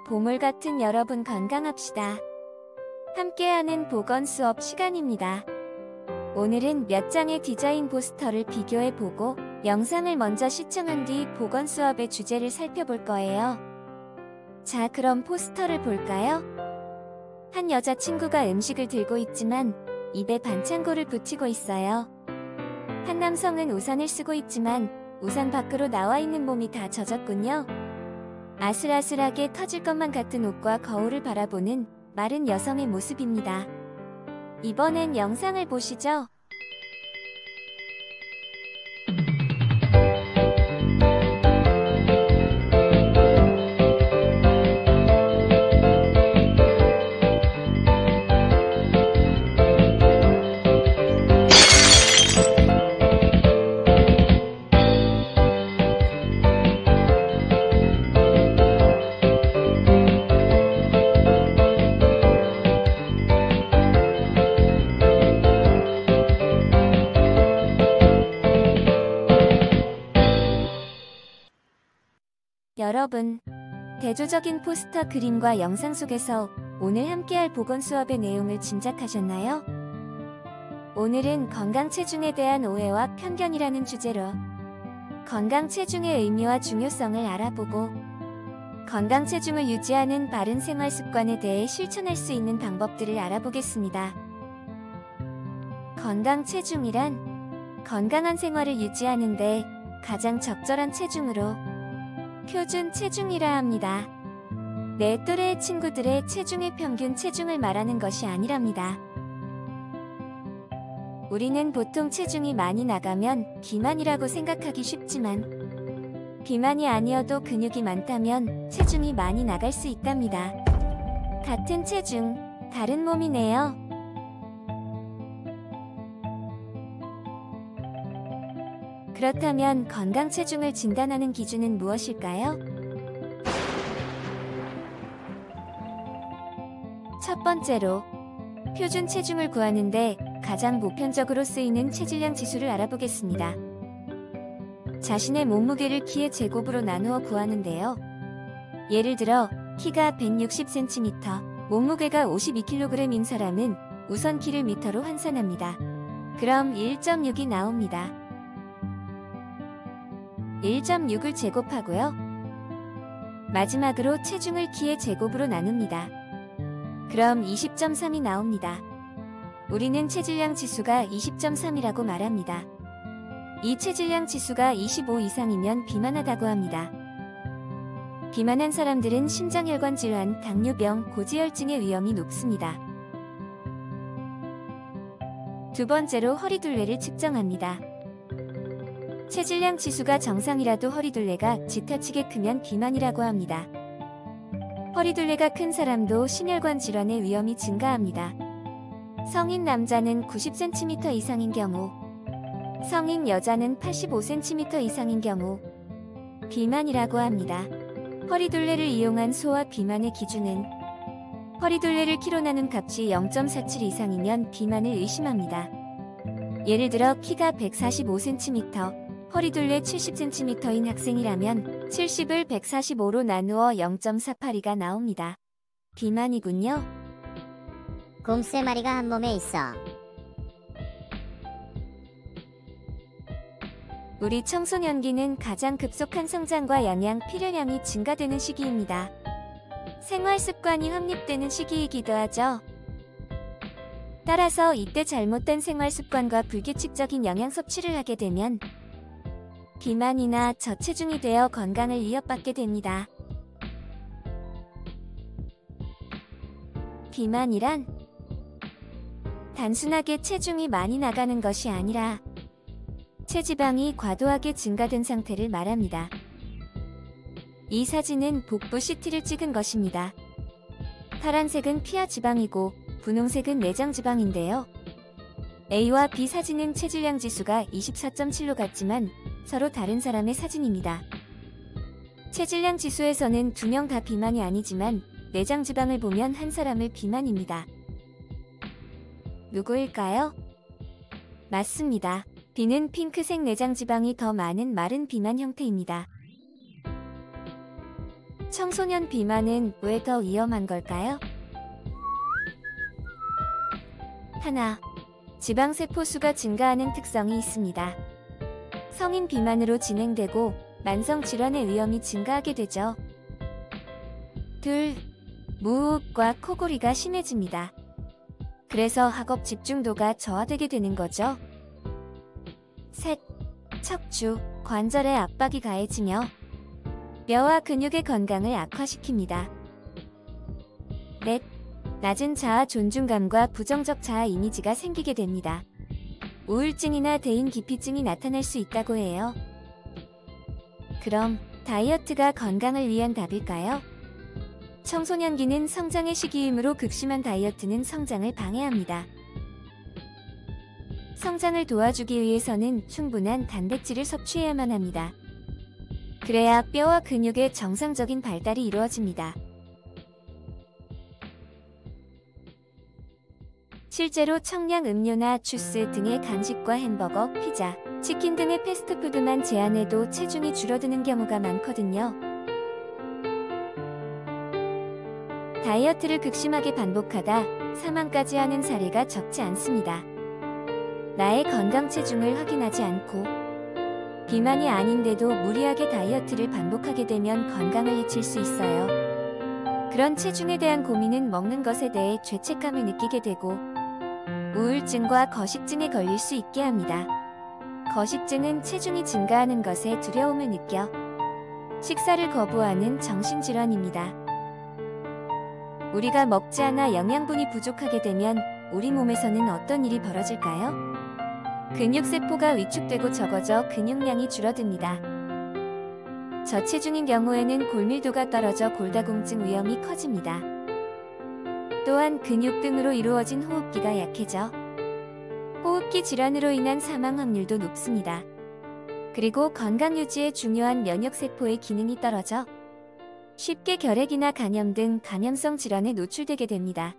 보물 같은 여러분 건강합시다. 함께하는 보건 수업 시간입니다. 오늘은 몇 장의 디자인 포스터를 비교해보고 영상을 먼저 시청한 뒤 보건 수업의 주제를 살펴볼 거예요. 자, 그럼 포스터를 볼까요? 한 여자친구가 음식을 들고 있지만 입에 반창고를 붙이고 있어요. 한 남성은 우산을 쓰고 있지만 우산 밖으로 나와 있는 몸이 다 젖었군요. 아슬아슬하게 터질 것만 같은 옷과 거울을 바라보는 마른 여성의 모습입니다. 이번엔 영상을 보시죠. 여러분, 대조적인 포스터 그림과 영상 속에서 오늘 함께할 보건 수업의 내용을 짐작하셨나요? 오늘은 건강 체중에 대한 오해와 편견이라는 주제로 건강 체중의 의미와 중요성을 알아보고 건강 체중을 유지하는 바른 생활 습관에 대해 실천할 수 있는 방법들을 알아보겠습니다. 건강 체중이란 건강한 생활을 유지하는 데 가장 적절한 체중으로 표준 체중이라 합니다. 내 또래의 친구들의 체중의 평균 체중을 말하는 것이 아니랍니다. 우리는 보통 체중이 많이 나가면 비만이라고 생각하기 쉽지만 비만이 아니어도 근육이 많다면 체중이 많이 나갈 수 있답니다. 같은 체중, 다른 몸이네요. 그렇다면 건강 체중을 진단하는 기준은 무엇일까요? 첫 번째로, 표준 체중을 구하는데 가장 보편적으로 쓰이는 체질량 지수를 알아보겠습니다. 자신의 몸무게를 키의 제곱으로 나누어 구하는데요. 예를 들어 키가 160cm, 몸무게가 52kg인 사람은 우선 키를 미터로 환산합니다. 그럼 1.6이 나옵니다. 1.6을 제곱하고요. 마지막으로 체중을 키의 제곱으로 나눕니다. 그럼 20.3이 나옵니다. 우리는 체질량 지수가 20.3이라고 말합니다. 이 체질량 지수가 25 이상이면 비만하다고 합니다. 비만한 사람들은 심장혈관 질환, 당뇨병, 고지혈증의 위험이 높습니다. 두 번째로 허리둘레를 측정합니다. 체질량 지수가 정상이라도 허리둘레가 지타치게 크면 비만이라고 합니다. 허리둘레가 큰 사람도 심혈관 질환의 위험이 증가합니다. 성인 남자는 90cm 이상인 경우, 성인 여자는 85cm 이상인 경우 비만이라고 합니다. 허리둘레를 이용한 소아 비만의 기준은 허리둘레를 키로 나눈 값이 0.47 이상이면 비만을 의심합니다. 예를 들어 키가 145cm, 허리둘레 70cm인 학생이라면 70을 145로 나누어 0.482가 나옵니다. 비만이군요. 곰 3마리가 한 몸에 있어. 우리 청소년기는 가장 급속한 성장과 영양 필요량이 증가되는 시기입니다. 생활 습관이 확립되는 시기이기도 하죠. 따라서 이때 잘못된 생활 습관과 불규칙적인 영양 섭취를 하게 되면 비만이나 저체중이 되어 건강을 위협받게 됩니다. 비만이란 단순하게 체중이 많이 나가는 것이 아니라 체지방이 과도하게 증가된 상태를 말합니다. 이 사진은 복부 CT를 찍은 것입니다. 파란색은 피하 지방이고 분홍색은 내장 지방인데요. A와 B 사진은 체질량 지수가 24.7로 같지만 서로 다른 사람의 사진입니다. 체질량 지수에서는 2명 다 비만이 아니지만 내장 지방을 보면 한 사람을 비만입니다. 누구일까요? 맞습니다. B는 핑크색 내장 지방이 더 많은 마른 비만 형태입니다. 청소년 비만은 왜 더 위험한 걸까요? 하나, 지방세포 수가 증가하는 특성이 있습니다. 성인 비만으로 진행되고 만성질환의 위험이 증가하게 되죠. 둘, 무호흡과 코골이가 심해집니다. 그래서 학업 집중도가 저하되게 되는 거죠. 셋, 척추, 관절의 압박이 가해지며 뼈와 근육의 건강을 악화시킵니다. 넷, 낮은 자아 존중감과 부정적 자아 이미지가 생기게 됩니다. 우울증이나 대인 기피증이 나타날 수 있다고 해요. 그럼 다이어트가 건강을 위한 답일까요? 청소년기는 성장의 시기이므로 극심한 다이어트는 성장을 방해합니다. 성장을 도와주기 위해서는 충분한 단백질을 섭취해야만 합니다. 그래야 뼈와 근육의 정상적인 발달이 이루어집니다. 실제로 청량 음료나 주스 등의 간식과 햄버거, 피자, 치킨 등의 패스트푸드만 제한해도 체중이 줄어드는 경우가 많거든요. 다이어트를 극심하게 반복하다 사망까지 하는 사례가 적지 않습니다. 나의 건강 체중을 확인하지 않고 비만이 아닌데도 무리하게 다이어트를 반복하게 되면 건강을 해칠 수 있어요. 그런 체중에 대한 고민은 먹는 것에 대해 죄책감을 느끼게 되고 우울증과 거식증에 걸릴 수 있게 합니다. 거식증은 체중이 증가하는 것에 두려움을 느껴 식사를 거부하는 정신질환입니다. 우리가 먹지 않아 영양분이 부족하게 되면 우리 몸에서는 어떤 일이 벌어질까요? 근육세포가 위축되고 적어져 근육량이 줄어듭니다. 저체중인 경우에는 골밀도가 떨어져 골다공증 위험이 커집니다. 또한 근육 등으로 이루어진 호흡기가 약해져 호흡기 질환으로 인한 사망 확률도 높습니다. 그리고 건강 유지에 중요한 면역세포의 기능이 떨어져 쉽게 결핵이나 간염 등 감염성 질환에 노출되게 됩니다.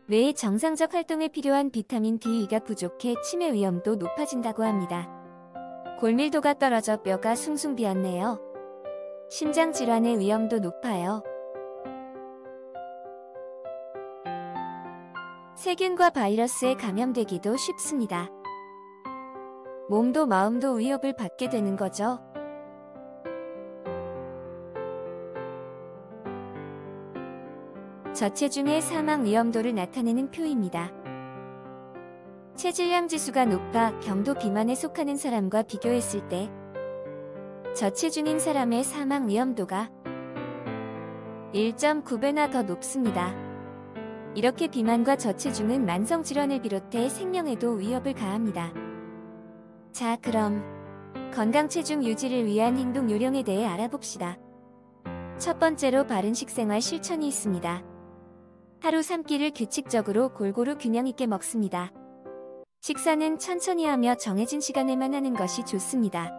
뇌의 정상적 활동에 필요한 비타민 D가 부족해 치매 위험도 높아진다고 합니다. 골밀도가 떨어져 뼈가 숭숭 비었네요. 심장 질환의 위험도 높아요. 세균과 바이러스에 감염되기도 쉽습니다. 몸도 마음도 위협을 받게 되는 거죠. 저체중의 사망 위험도를 나타내는 표입니다. 체질량 지수가 높아 경도 비만에 속하는 사람과 비교했을 때 저체중인 사람의 사망 위험도가 1.9배나 더 높습니다. 이렇게 비만과 저체중은 만성질환을 비롯해 생명에도 위협을 가합니다. 자, 그럼 건강 체중 유지를 위한 행동 요령에 대해 알아봅시다. 첫 번째로 바른 식생활 실천이 있습니다. 하루 3끼를 규칙적으로 골고루 균형 있게 먹습니다. 식사는 천천히 하며 정해진 시간에만 하는 것이 좋습니다.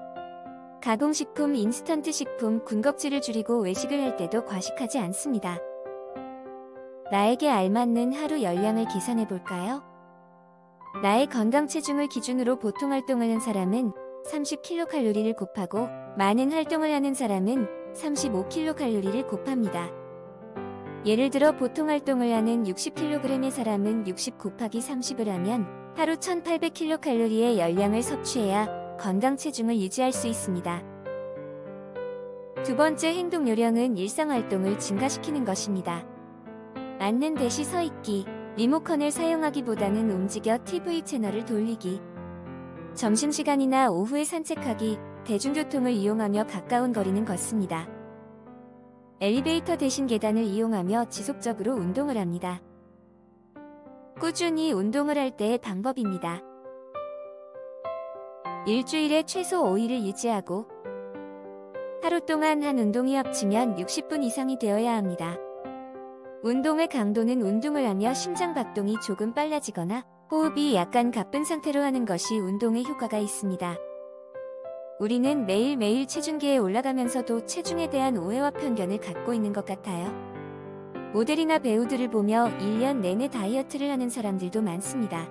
가공식품, 인스턴트 식품, 군것질을 줄이고 외식을 할 때도 과식하지 않습니다. 나에게 알맞는 하루 열량을 계산해 볼까요? 나의 건강 체중을 기준으로 보통 활동을 한 사람은 30kcal를 곱하고 많은 활동을 하는 사람은 35kcal를 곱합니다. 예를 들어 보통 활동을 하는 60kg의 사람은 60 곱하기 30을 하면 하루 1800kcal의 열량을 섭취해야 건강 체중을 유지할 수 있습니다. 두 번째 행동 요령은 일상활동을 증가시키는 것입니다. 앉는 대신 서 있기, 리모컨을 사용하기보다는 움직여 TV 채널을 돌리기, 점심시간이나 오후에 산책하기, 대중교통을 이용하며 가까운 거리는 걷습니다. 엘리베이터 대신 계단을 이용하며 지속적으로 운동을 합니다. 꾸준히 운동을 할 때의 방법입니다. 일주일에 최소 5일을 유지하고 하루 동안 한 운동이 합치면 60분 이상이 되어야 합니다. 운동의 강도는 운동을 하며 심장박동이 조금 빨라지거나 호흡이 약간 가쁜 상태로 하는 것이 운동에 효과가 있습니다. 우리는 매일매일 체중계에 올라가면서도 체중에 대한 오해와 편견을 갖고 있는 것 같아요. 모델이나 배우들을 보며 1년 내내 다이어트를 하는 사람들도 많습니다.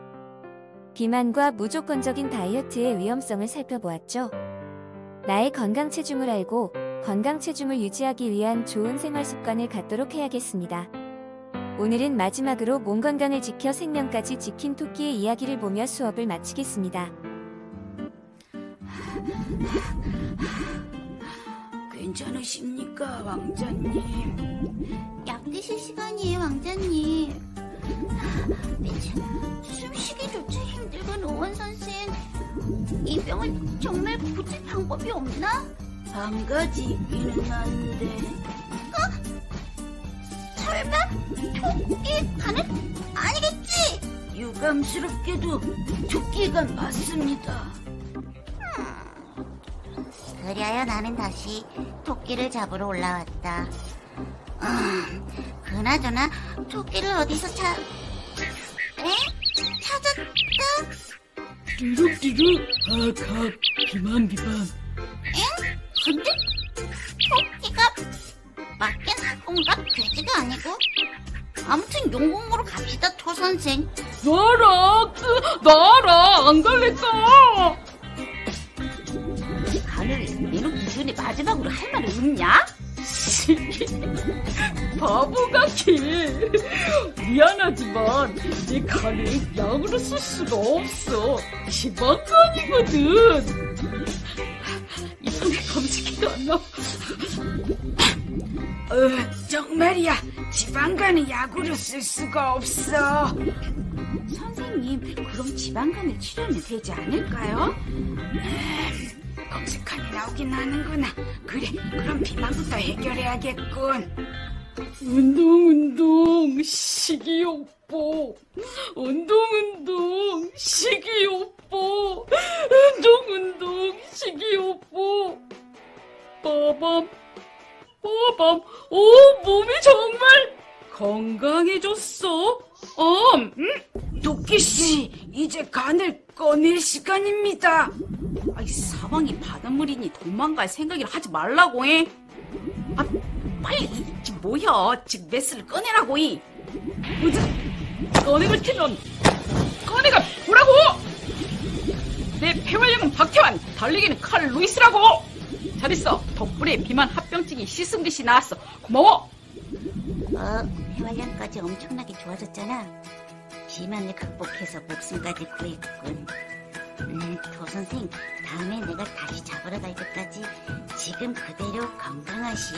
비만과 무조건적인 다이어트의 위험성을 살펴보았죠. 나의 건강 체중을 알고 건강 체중을 유지하기 위한 좋은 생활 습관을 갖도록 해야겠습니다. 오늘은 마지막으로 몸 건강을 지켜 생명까지 지킨 토끼의 이야기를 보며 수업을 마치겠습니다. 괜찮으십니까, 왕자님? 약 드실 시간이에요, 왕자님. 숨쉬기조차 힘들건 오원 선생, 이 병을 정말 고칠 방법이 없나? 한 가지 있기는 한데. 설마 토끼 간은 아니겠지? 유감스럽게도 토끼간 맞습니다. 그리하여 나는 다시 토끼를 잡으러 올라왔다. 그나저나 토끼를 어디서 찾았다? 뚜룩뚜룩, 하악, 비만. 근데 토끼가 맞긴 할 건가? 돼지가 아니고. 아무튼 용궁으로 갑시다, 토 선생. 나라, 안 갈랬어. 간을 내놓기 전에 마지막으로 할 말이 없냐? 바보같이. 미안하지만 이 간을 약으로 쓸 수가 없어. 지방간이거든. 이번에 검색해도 안 나와. 정말이야. 지방간은 약으로 쓸 수가 없어. 선생님, 그럼 지방간을 치료하면 되지 않을까요? 검색하니 나오긴 하는구나. 그래, 그럼 비만부터 해결해야겠군. 운동, 식이요법. 운동, 식이요법. 식이요법. 빠밤. 오, 몸이 정말 건강해졌어. 도끼씨, 이제 간을 꺼낼 시간입니다. 아이, 사방이 바닷물이니 도망갈 생각을 하지 말라고 해. 아, 빨리 지금 뭐야? 지금 메스를 꺼내라고 해. 꺼내볼 테면 꺼내가 보라고. 내 폐활량은 박태환, 달리기는 칼 루이스라고. 잘했어. 덕분에 비만 합병증이 씻은 듯이 나았어. 고마워. 폐활량까지 엄청나게 좋아졌잖아. 비만을 극복해서 목숨까지 구했군. 도 선생, 다음에 내가 다시 잡으러 갈 때까지 지금 그대로 건강하시오.